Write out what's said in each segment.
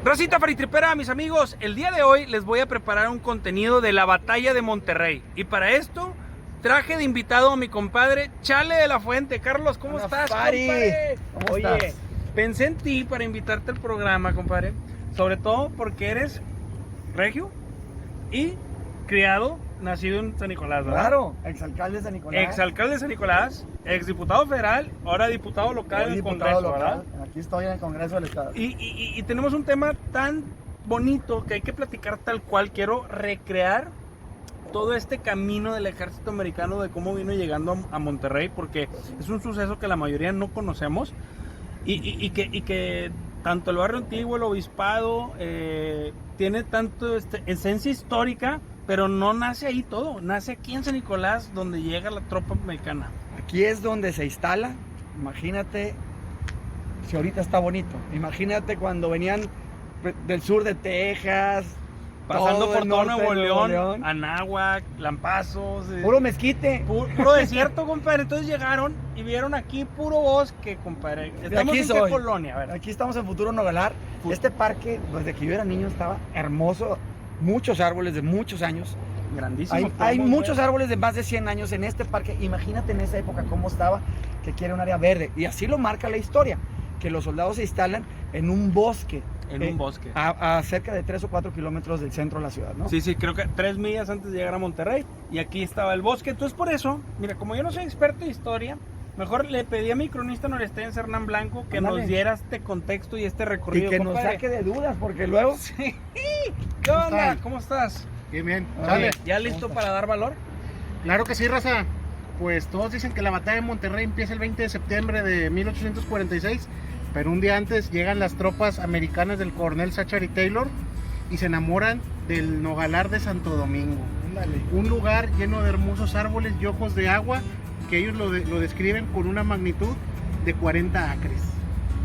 Rosita Faritripera, mis amigos, el día de hoy les voy a preparar un contenido de la batalla de Monterrey. Y para esto traje de invitado a mi compadre Chale de la Fuente. Carlos, ¿cómo estás, compadre? ¿Cómo estás? Pensé en ti para invitarte al programa, compadre. Sobre todo porque eres regio y criado, nacido en San Nicolás, ¿verdad? Claro, exalcalde de San Nicolás. Exalcalde de San Nicolás, exdiputado federal, ahora diputado local en el Congreso, ¿verdad? Aquí estoy en el Congreso del Estado. Y tenemos un tema tan bonito que hay que platicar tal cual. Quiero recrear todo este camino del ejército americano, de cómo vino llegando a Monterrey, porque es un suceso que la mayoría no conocemos y que tanto el barrio antiguo, el obispado, tiene tanto esencia histórica, pero no nace ahí todo, nace aquí en San Nicolás, donde llega la tropa americana. Aquí es donde se instala. Imagínate si ahorita está bonito. Imagínate cuando venían del sur de Texas, pasando por todo Nuevo León, Anáhuac, Lampazos, puro mezquite, puro desierto, compadre. Entonces llegaron y vieron aquí puro bosque, compadre. Estamos en qué colonia, a ver. Aquí estamos en Futuro Nogalar. Este parque, desde que yo era niño, estaba hermoso. Muchos árboles de muchos años. Grandísimo. Hay muchos árboles de más de 100 años en este parque. Imagínate en esa época cómo estaba, que quiere un área verde. Y así lo marca la historia, que los soldados se instalan en un bosque. En un bosque. A cerca de 3 o 4 kilómetros del centro de la ciudad, ¿no? Sí, creo que 3 millas antes de llegar a Monterrey. Y aquí estaba el bosque. Entonces por eso, mira, como yo no soy experto en historia, mejor le pedí a mi cronista norestense, Hernán Blanco, que nos diera este contexto y este recorrido. Y que nos saque de dudas, porque luego... Sí. ¿Qué onda? ¿Cómo estás? Bien. Chale, ¿ya listo para dar valor? Claro que sí, raza. Pues todos dicen que la batalla de Monterrey empieza el 20 de septiembre de 1846, pero un día antes llegan las tropas americanas del coronel Zachary Taylor y se enamoran del Nogalar de Santo Domingo. Un lugar lleno de hermosos árboles y ojos de agua que ellos lo describen con una magnitud de 40 acres.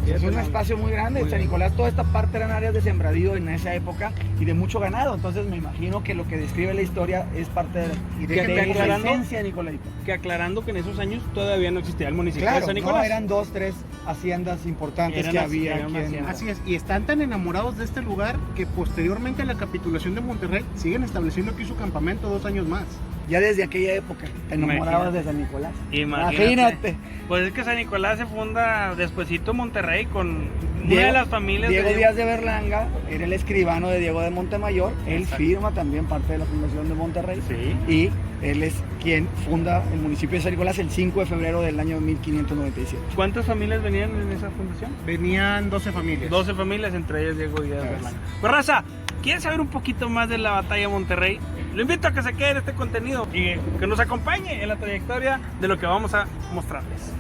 Es un espacio muy grande. San Nicolás, toda esta parte eran áreas de sembradío en esa época y de mucho ganado. Entonces me imagino que lo que describe la historia es parte de la esencia nicoleita. Que aclarando que en esos años todavía no existía el municipio de San Nicolás. No, eran 2, 3 haciendas importantes que había aquí en... Así es, y están tan enamorados de este lugar que posteriormente a la capitulación de Monterrey siguen estableciendo aquí su campamento 2 años más. Ya desde aquella época te enamorabas de San Nicolás. Imagínate. Pues es que San Nicolás se funda despuesito Monterrey con una de las familias. Diego Díaz de Berlanga era el escribano de Diego de Montemayor. Él firma también parte de la fundación de Monterrey. Sí. Y él es quien funda el municipio de San Nicolás el 5 de febrero del año 1597. ¿Cuántas familias venían en esa fundación? Venían 12 familias. 12 familias, entre ellas Diego Díaz de Berlanga. Pues raza, ¿quieren saber un poquito más de la batalla de Monterrey? Lo invito a que se quede en este contenido y que nos acompañe en la trayectoria de lo que vamos a mostrarles.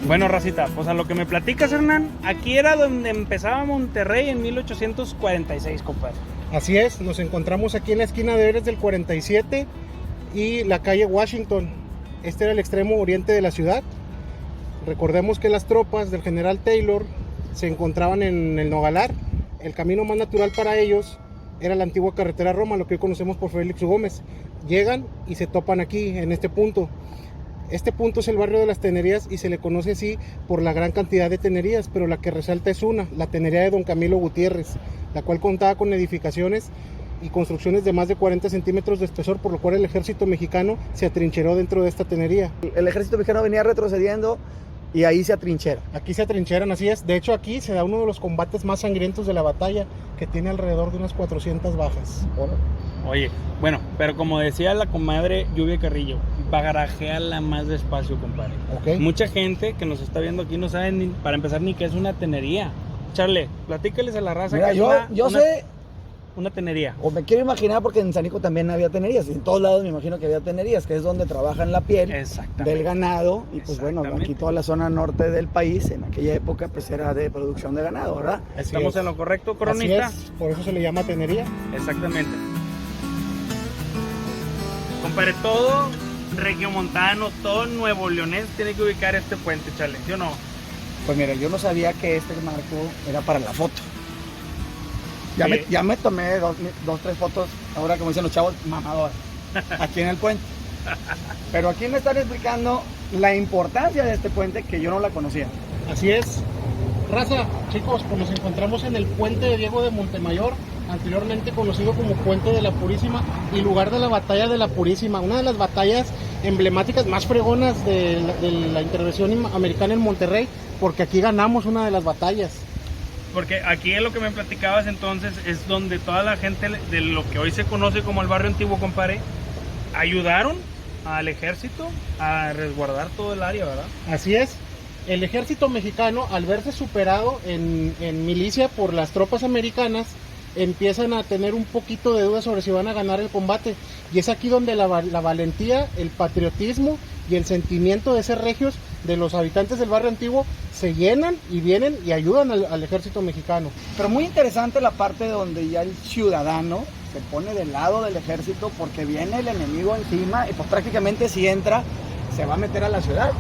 Bueno, racita, pues a lo que me platicas, Hernán, aquí era donde empezaba Monterrey en 1846, compadre. Así es, nos encontramos aquí en la esquina de Eres del 47 y la calle Washington. Este era el extremo oriente de la ciudad. Recordemos que las tropas del general Taylor se encontraban en el Nogalar. El camino más natural para ellos era la antigua carretera Roma, lo que hoy conocemos por Félix U. Gómez. Llegan y se topan aquí, en este punto. Este punto es el barrio de las tenerías y se le conoce así por la gran cantidad de tenerías, pero la que resalta es una, la tenería de Don Camilo Gutiérrez, la cual contaba con edificaciones y construcciones de más de 40 centímetros de espesor, por lo cual el ejército mexicano se atrincheró dentro de esta tenería. El ejército mexicano venía retrocediendo y ahí se atrinchera. Aquí se atrincheran, así es. De hecho, aquí se da uno de los combates más sangrientos de la batalla, que tiene alrededor de unas 400 bajas. Oye, bueno, pero como decía la comadre Lluvia Carrillo, bagarajéala más despacio, compadre. Okay. Mucha gente que nos está viendo aquí no sabe ni, para empezar, ni qué es una tenería. Charle, platícales a la raza. Mira, yo sé una tenería. O me quiero imaginar, porque en San Nico también había tenerías, en todos lados me imagino que había tenerías, que es donde trabajan la piel del ganado, y pues bueno, aquí toda la zona norte del país, en aquella época, pues era de producción de ganado, ¿verdad? Estamos en lo correcto, cronista. Así es, por eso se le llama tenería. Exactamente. Compadre, todo regiomontano, todo nuevo leonés tiene que ubicar este puente, chale, ¿sí o no? Pues mira, yo no sabía que este marco era para la foto. Ya me tomé dos, tres fotos, ahora como dicen los chavos, mamadoras, aquí en el puente. Pero aquí me están explicando la importancia de este puente, que yo no la conocía. Así es. Raza, chicos, pues nos encontramos en el puente de Diego de Montemayor, anteriormente conocido como Puente de la Purísima y lugar de la batalla de la Purísima, una de las batallas emblemáticas más fregonas de la intervención americana en Monterrey, porque aquí ganamos una de las batallas. Porque aquí es lo que me platicabas entonces, es donde toda la gente de lo que hoy se conoce como el barrio antiguo, compadre, ayudaron al ejército a resguardar todo el área, ¿verdad? Así es. El ejército mexicano, al verse superado en milicia por las tropas americanas, empiezan a tener un poquito de duda sobre si van a ganar el combate. Y es aquí donde la valentía, el patriotismo y el sentimiento de ser regios de los habitantes del barrio antiguo se llenan y vienen y ayudan al ejército mexicano. Pero muy interesante la parte donde ya el ciudadano se pone del lado del ejército porque viene el enemigo encima y pues prácticamente si entra se va a meter a la ciudad,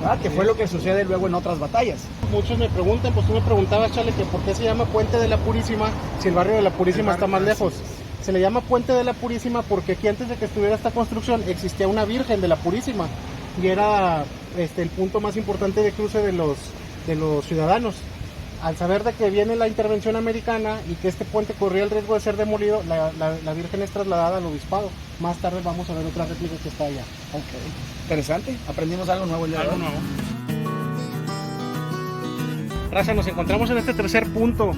¿verdad? Que fue lo que sucede luego en otras batallas. Muchos me preguntan, pues tú me preguntabas, Chale, que por qué se llama Puente de la Purísima si el barrio de la Purísima está más lejos. Se le llama Puente de la Purísima porque aquí antes de que estuviera esta construcción existía una Virgen de la Purísima y era el punto más importante de cruce de los ciudadanos. Al saber de que viene la intervención americana y que este puente corría el riesgo de ser demolido, la Virgen es trasladada al obispado. Más tarde vamos a ver otra réplica que está allá. Ok, interesante, aprendimos algo nuevo el día de hoy. Algo nuevo. Raza, nos encontramos en este tercer punto,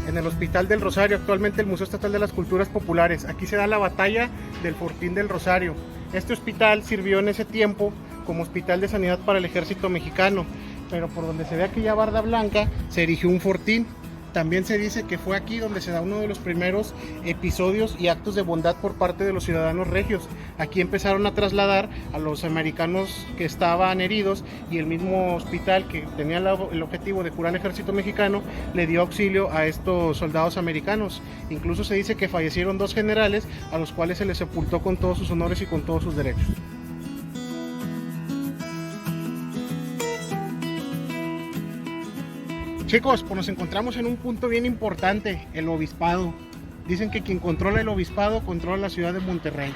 en el Hospital del Rosario, actualmente el Museo Estatal de las Culturas Populares. Aquí se da la batalla del Fortín del Rosario. Este hospital sirvió en ese tiempo como hospital de sanidad para el ejército mexicano, pero por donde se ve aquella barda blanca se erigió un fortín. También se dice que fue aquí donde se da uno de los primeros episodios y actos de bondad por parte de los ciudadanos regios. Aquí empezaron a trasladar a los americanos que estaban heridos y el mismo hospital que tenía el objetivo de curar al ejército mexicano le dio auxilio a estos soldados americanos. Incluso se dice que fallecieron 2 generales a los cuales se les sepultó con todos sus honores y con todos sus derechos. Chicos, pues nos encontramos en un punto bien importante, el obispado. Dicen que quien controla el obispado controla la ciudad de Monterrey.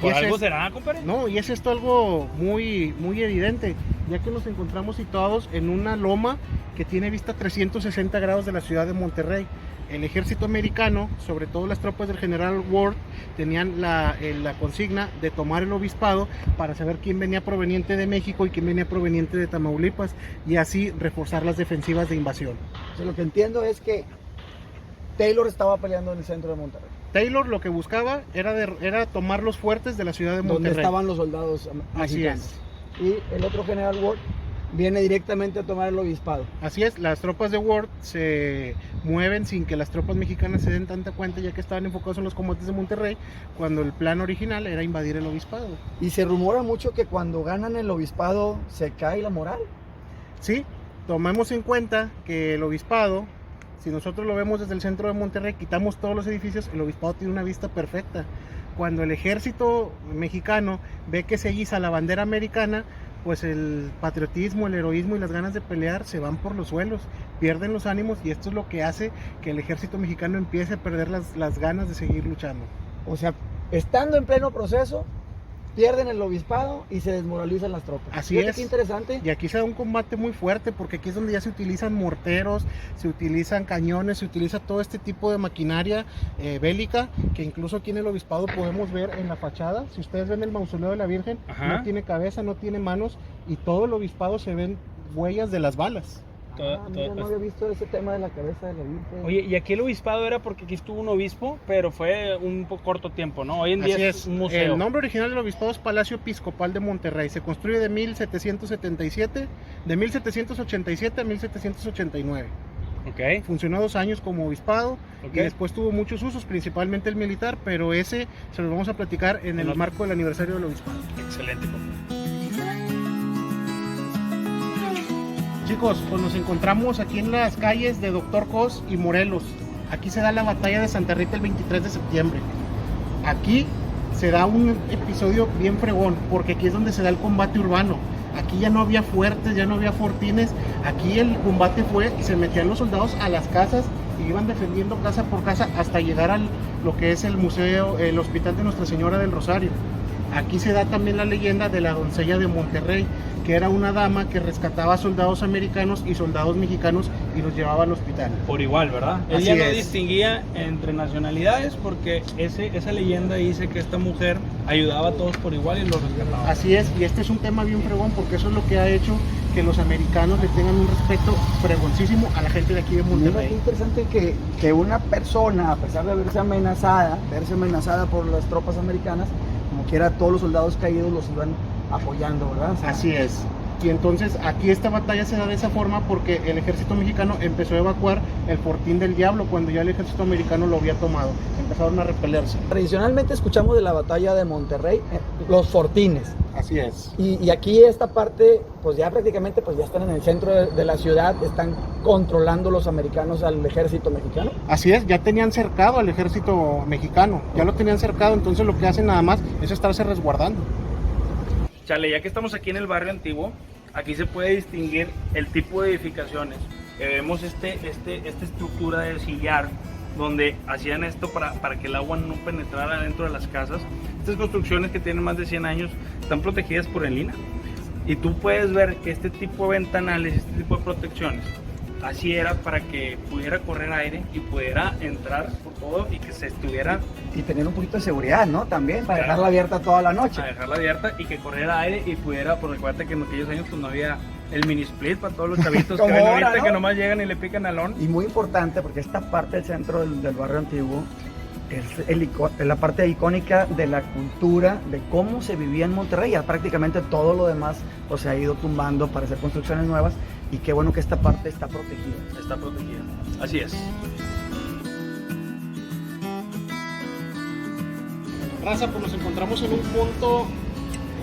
¿Por algo será, compadre? No, y es esto algo muy evidente, ya que nos encontramos situados en una loma que tiene vista 360 grados de la ciudad de Monterrey. El ejército americano, sobre todo las tropas del general Ward, tenían la consigna de tomar el obispado para saber quién venía proveniente de México y quién venía proveniente de Tamaulipas y así reforzar las defensivas de invasión. O sea, lo que entiendo es que Taylor estaba peleando en el centro de Monterrey. Taylor lo que buscaba era tomar los fuertes de la ciudad de Monterrey. Donde estaban los soldados mexicanos. Así es. Y el otro general Ward viene directamente a tomar el obispado. Así es, las tropas de Ward se mueven sin que las tropas mexicanas se den tanta cuenta, ya que estaban enfocados en los combates de Monterrey, cuando el plan original era invadir el obispado. Y se rumora mucho que cuando ganan el obispado se cae la moral. Sí, tomemos en cuenta que el obispado, si nosotros lo vemos desde el centro de Monterrey, quitamos todos los edificios, el obispado tiene una vista perfecta. Cuando el ejército mexicano ve que se guisa la bandera americana, pues el patriotismo, el heroísmo y las ganas de pelear se van por los suelos, pierden los ánimos y esto es lo que hace que el ejército mexicano empiece a perder las ganas de seguir luchando. O sea, estando en pleno proceso, pierden el obispado y se desmoralizan las tropas. Así Fíjate es. qué interesante. Y aquí se da un combate muy fuerte porque aquí es donde ya se utilizan morteros, se utilizan cañones, se utiliza todo este tipo de maquinaria bélica que incluso aquí en el obispado podemos ver en la fachada. Si ustedes ven el mausoleo de la Virgen, no tiene cabeza, no tiene manos y todo el obispado se ven huellas de las balas. No había visto ese tema de la cabeza de la Virgen. Oye, y aquí el obispado era porque aquí estuvo un obispo, pero fue un corto tiempo, ¿no? Hoy en día es un museo. El nombre original del obispado es Palacio Episcopal de Monterrey. Se construye de 1787 a 1789. Okay. Funcionó 2 años como obispado y después tuvo muchos usos, principalmente el militar, pero ese se los vamos a platicar en el marco del aniversario del obispado. Excelente. Chicos, pues nos encontramos aquí en las calles de Doctor Cos y Morelos. Aquí se da la batalla de Santa Rita el 23 de septiembre. Aquí se da un episodio bien fregón, porque aquí es donde se da el combate urbano. Aquí ya no había fuertes, ya no había fortines. Aquí el combate fue, se metían los soldados a las casas y iban defendiendo casa por casa hasta llegar a lo que es el museo, el hospital de Nuestra Señora del Rosario. Aquí se da también la leyenda de la doncella de Monterrey, que era una dama que rescataba soldados americanos y soldados mexicanos y los llevaba al hospital. Por igual, ¿verdad? Así Ella no es. distinguía entre nacionalidades porque esa leyenda dice que esta mujer ayudaba a todos por igual y los rescataba. Así es, y este es un tema bien fregón porque eso es lo que ha hecho que los americanos le tengan un respeto fregoncísimo a la gente de aquí de Mira, Monterrey. qué interesante que una persona, a pesar de verse amenazada por las tropas americanas, como quiera todos los soldados caídos los iban apoyando, ¿verdad? O sea, Así es. Y entonces aquí esta batalla se da de esa forma porque el ejército mexicano empezó a evacuar el Fortín del Diablo cuando ya el ejército americano lo había tomado. Empezaron a repelerse. tradicionalmente escuchamos de la batalla de Monterrey, los fortines. Así es. Y aquí esta parte, pues ya prácticamente pues ya están en el centro de la ciudad, están controlando los americanos al ejército mexicano. Así es, ya tenían cercado al ejército mexicano, ya lo tenían cercado, entonces lo que hacen nada más es estarse resguardando. Chale, ya que estamos aquí en el barrio antiguo, aquí se puede distinguir el tipo de edificaciones. Vemos esta estructura de sillar, donde hacían esto para que el agua no penetrara dentro de las casas. Estas construcciones que tienen más de 100 años están protegidas por el INAH. Y tú puedes ver que este tipo de ventanales, este tipo de protecciones, así era para que pudiera correr aire y pudiera entrar por todo y que se estuviera... Y tener un poquito de seguridad, ¿no? También, para Claro. dejarla abierta toda la noche. A dejarla abierta y que corriera aire y pudiera, por recuerda que en aquellos años pues no había el mini split para todos los chavitos que Como ven ahora, ahorita, ¿no? que nomás llegan y le pican al on. Y muy importante porque esta parte del centro del barrio antiguo es la parte icónica de la cultura, de cómo se vivía en Monterrey. Ya prácticamente todo lo demás pues, se ha ido tumbando para hacer construcciones nuevas y qué bueno que esta parte está protegida. Está protegida. Así es. Raza, pues nos encontramos en un punto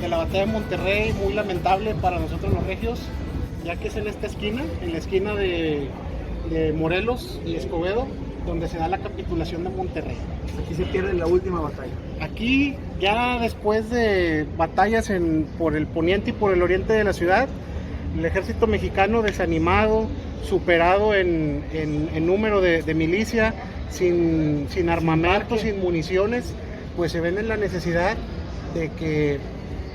de la batalla de Monterrey muy lamentable para nosotros los regios, ya que es en esta esquina, en la esquina de Morelos y Escobedo, donde se da la capitulación de Monterrey. Aquí se pierde la última batalla. Aquí, ya después de batallas por el poniente y por el oriente de la ciudad, el ejército mexicano desanimado, superado en número de milicia, sin armamento, sin municiones, pues se ven en la necesidad de que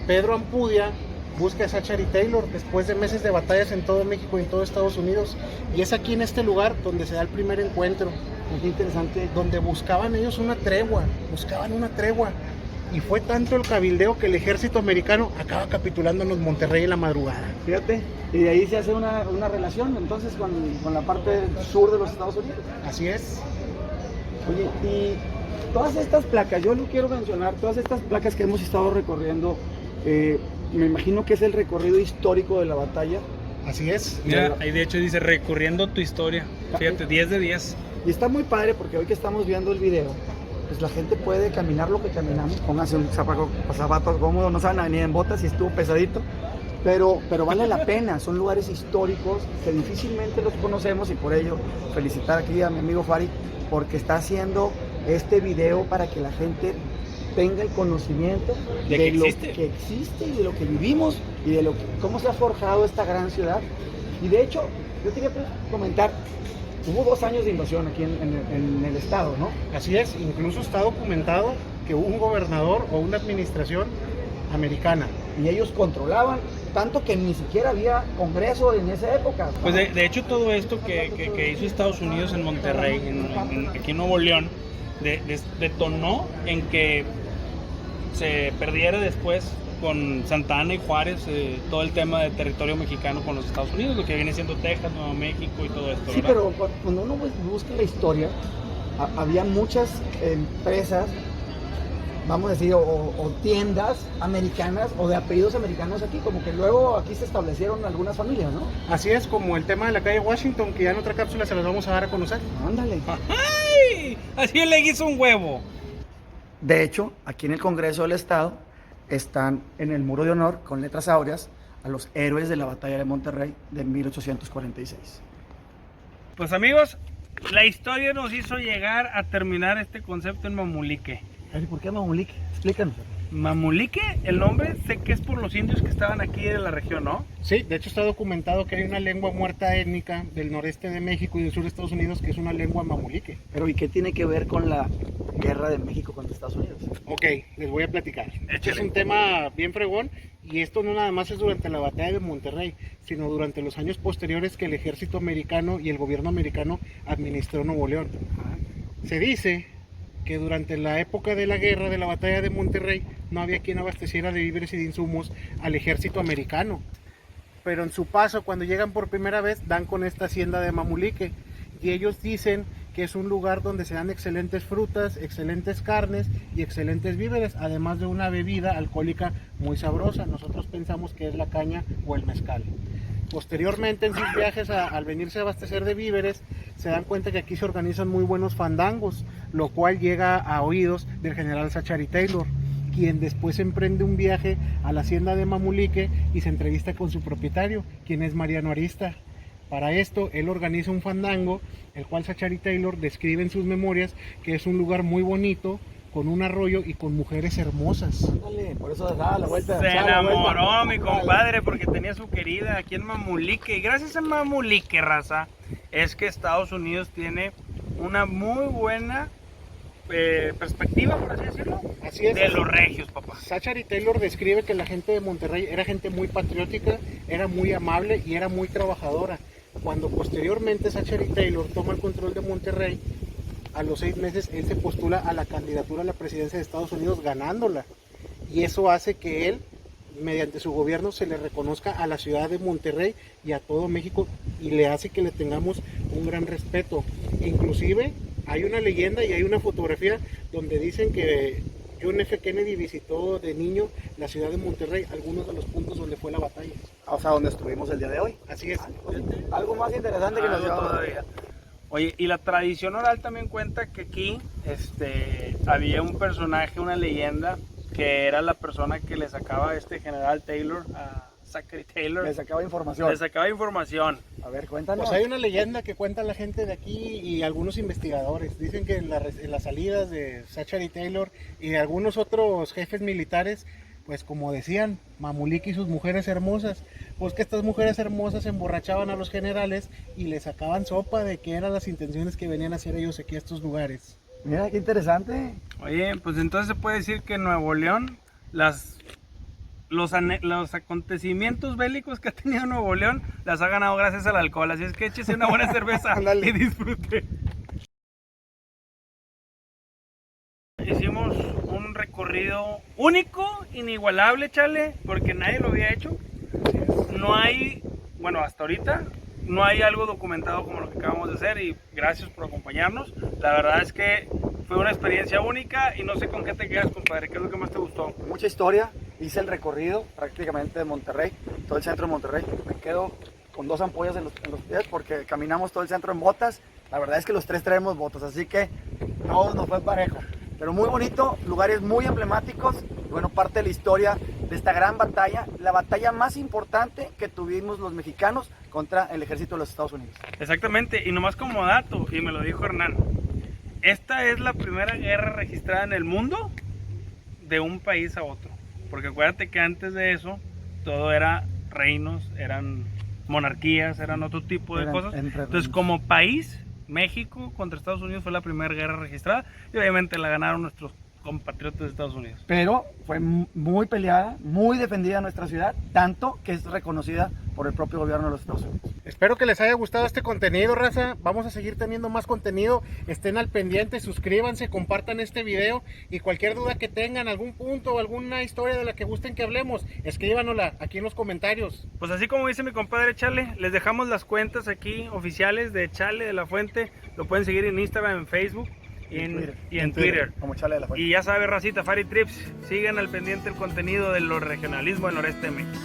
Pedro Ampudia busque a Zachary Taylor después de meses de batallas en todo México y en todo Estados Unidos. Y es aquí en este lugar donde se da el primer encuentro. Es interesante. Donde buscaban ellos una tregua, y fue tanto el cabildeo que el ejército americano acaba capitulando en Monterrey en la madrugada. Fíjate, y de ahí se hace una relación entonces con la parte sur de los Estados Unidos. Así es. Oye, y todas estas placas, yo lo quiero mencionar, todas estas placas que hemos estado recorriendo, me imagino que es el recorrido histórico de la batalla. Así es. Mira, ahí de hecho dice recorriendo tu historia. Fíjate, 10 de 10. Y está muy padre porque hoy que estamos viendo el video, pues la gente puede caminar lo que caminamos, pónganse un zapato cómodo, no se van a venir en botas si estuvo pesadito, pero vale la pena, son lugares históricos que difícilmente los conocemos y por ello felicitar aquí a mi amigo Fari porque está haciendo este video para que la gente tenga el conocimiento de lo que existe y de lo que vivimos y de cómo se ha forjado esta gran ciudad. Y de hecho, yo quería comentar, hubo 2 años de invasión aquí en el estado, ¿no? Así es, incluso está documentado que hubo un gobernador o una administración americana. Y ellos controlaban, tanto que ni siquiera había congreso en esa época. Pues de hecho todo esto que hizo Estados Unidos en Monterrey, aquí en Nuevo León, detonó en que se perdiera después con Santa Ana y Juárez todo el tema de territorio mexicano con los Estados Unidos, lo que viene siendo Texas, Nuevo México y todo esto, Sí, ¿verdad? pero cuando uno busca la historia, había muchas empresas, vamos a decir, o tiendas americanas o de apellidos americanos aquí, como que luego aquí se establecieron algunas familias, ¿no? Así es, como el tema de la calle Washington, que ya en otra cápsula se los vamos a dar a conocer. Ándale. ¡Ay! Así le hizo un huevo. De hecho, aquí en el Congreso del Estado están en el muro de honor con letras áureas a los héroes de la batalla de Monterrey de 1846. Pues amigos, la historia nos hizo llegar a terminar este concepto en Mamulique. ¿Por qué Mamulique? Explícanos. Mamulique, el nombre, sé que es por los indios que estaban aquí en la región, ¿no? Sí, de hecho está documentado que hay una lengua muerta étnica del noreste de México y del sur de Estados Unidos que es una lengua mamulique. Pero ¿y qué tiene que ver con la guerra de México contra Estados Unidos? Ok, les voy a platicar. Este es un tema bien fregón y esto no nada más es durante la batalla de Monterrey, sino durante los años posteriores que el ejército americano y el gobierno americano administró Nuevo León. Se dice que durante la época de la guerra de la batalla de Monterrey no había quien abasteciera de víveres y de insumos al ejército americano, pero en su paso cuando llegan por primera vez dan con esta hacienda de Mamulique y ellos dicen que es un lugar donde se dan excelentes frutas, excelentes carnes y excelentes víveres, además de una bebida alcohólica muy sabrosa. Nosotros pensamos que es la caña o el mezcal. Posteriormente en sus viajes al venirse a abastecer de víveres se dan cuenta que aquí se organizan muy buenos fandangos, lo cual llega a oídos del general Zachary Taylor, quien después emprende un viaje a la hacienda de Mamulique y se entrevista con su propietario, quien es Mariano Arista. Para esto él organiza un fandango, el cual Zachary Taylor describe en sus memorias que es un lugar muy bonito, con un arroyo y con mujeres hermosas. Dale, por eso daba la vuelta. Se enamoró mi compadre porque tenía su querida aquí en Mamulique. Y gracias a Mamulique, raza, es que Estados Unidos tiene una muy buena perspectiva, por así decirlo, así es, de los regios, papá. Zachary Taylor describe que la gente de Monterrey era gente muy patriótica, era muy amable y era muy trabajadora. Cuando posteriormente Zachary Taylor toma el control de Monterrey, a los 6 meses él se postula a la candidatura a la presidencia de Estados Unidos ganándola, y eso hace que él, mediante su gobierno, se le reconozca a la ciudad de Monterrey y a todo México, y le hace que le tengamos un gran respeto. Inclusive hay una leyenda y hay una fotografía donde dicen que John F. Kennedy visitó de niño la ciudad de Monterrey, algunos de los puntos donde fue la batalla. O sea, donde estuvimos el día de hoy. Así es. Algo más interesante que nos dio todavía. Oye, y la tradición oral también cuenta que aquí había un personaje, una leyenda, que era la persona que le sacaba a este general Taylor, a Zachary Taylor. Le sacaba información. Le sacaba información. A ver, cuéntanos. Pues hay una leyenda que cuenta la gente de aquí y algunos investigadores. Dicen que en las salidas de Zachary Taylor y de algunos otros jefes militares, pues como decían, Mamulique y sus mujeres hermosas, pues que estas mujeres hermosas emborrachaban a los generales y les sacaban sopa de qué eran las intenciones que venían a hacer ellos aquí a estos lugares. Mira, qué interesante. Oye, pues entonces se puede decir que en Nuevo León, los acontecimientos bélicos que ha tenido Nuevo León, las ha ganado gracias al alcohol. Así es que échese una buena cerveza y disfrute. Hicimos un recorrido único, inigualable, chale, porque nadie lo había hecho. No hay, bueno, hasta ahorita no hay algo documentado como lo que acabamos de hacer, y gracias por acompañarnos. La verdad es que fue una experiencia única y no sé con qué te quedas, compadre. ¿Qué es lo que más te gustó? Mucha historia. Hice el recorrido prácticamente de Monterrey, todo el centro de Monterrey. Me quedo con 2 ampollas en los pies porque caminamos todo el centro en botas. La verdad es que los 3 traemos botas, así que no nos fue parejo. Pero muy bonito, lugares muy emblemáticos. Bueno, parte de la historia de esta gran batalla, la batalla más importante que tuvimos los mexicanos contra el ejército de los Estados Unidos. Exactamente, y nomás como dato, y me lo dijo Hernán, esta es la primera guerra registrada en el mundo de un país a otro. Porque acuérdate que antes de eso, todo era reinos, eran monarquías, eran otro tipo de cosas. Entonces, como país, México contra Estados Unidos fue la primera guerra registrada y obviamente la ganaron nuestros compatriotas de Estados Unidos. Pero fue muy peleada, muy defendida nuestra ciudad, tanto que es reconocida por el propio gobierno de los Estados Unidos. Espero que les haya gustado este contenido, raza. Vamos a seguir teniendo más contenido. Estén al pendiente, suscríbanse, compartan este video y cualquier duda que tengan, algún punto o alguna historia de la que gusten que hablemos, escríbanosla aquí en los comentarios. Pues así como dice mi compadre Chale, les dejamos las cuentas aquí oficiales de Chale de la Fuente. Lo pueden seguir en Instagram, en Facebook y en Twitter. Como Chale de la Fuente. Y ya sabe, racita, Fari Trips, sigan al pendiente el contenido del regionalismo del noreste de México.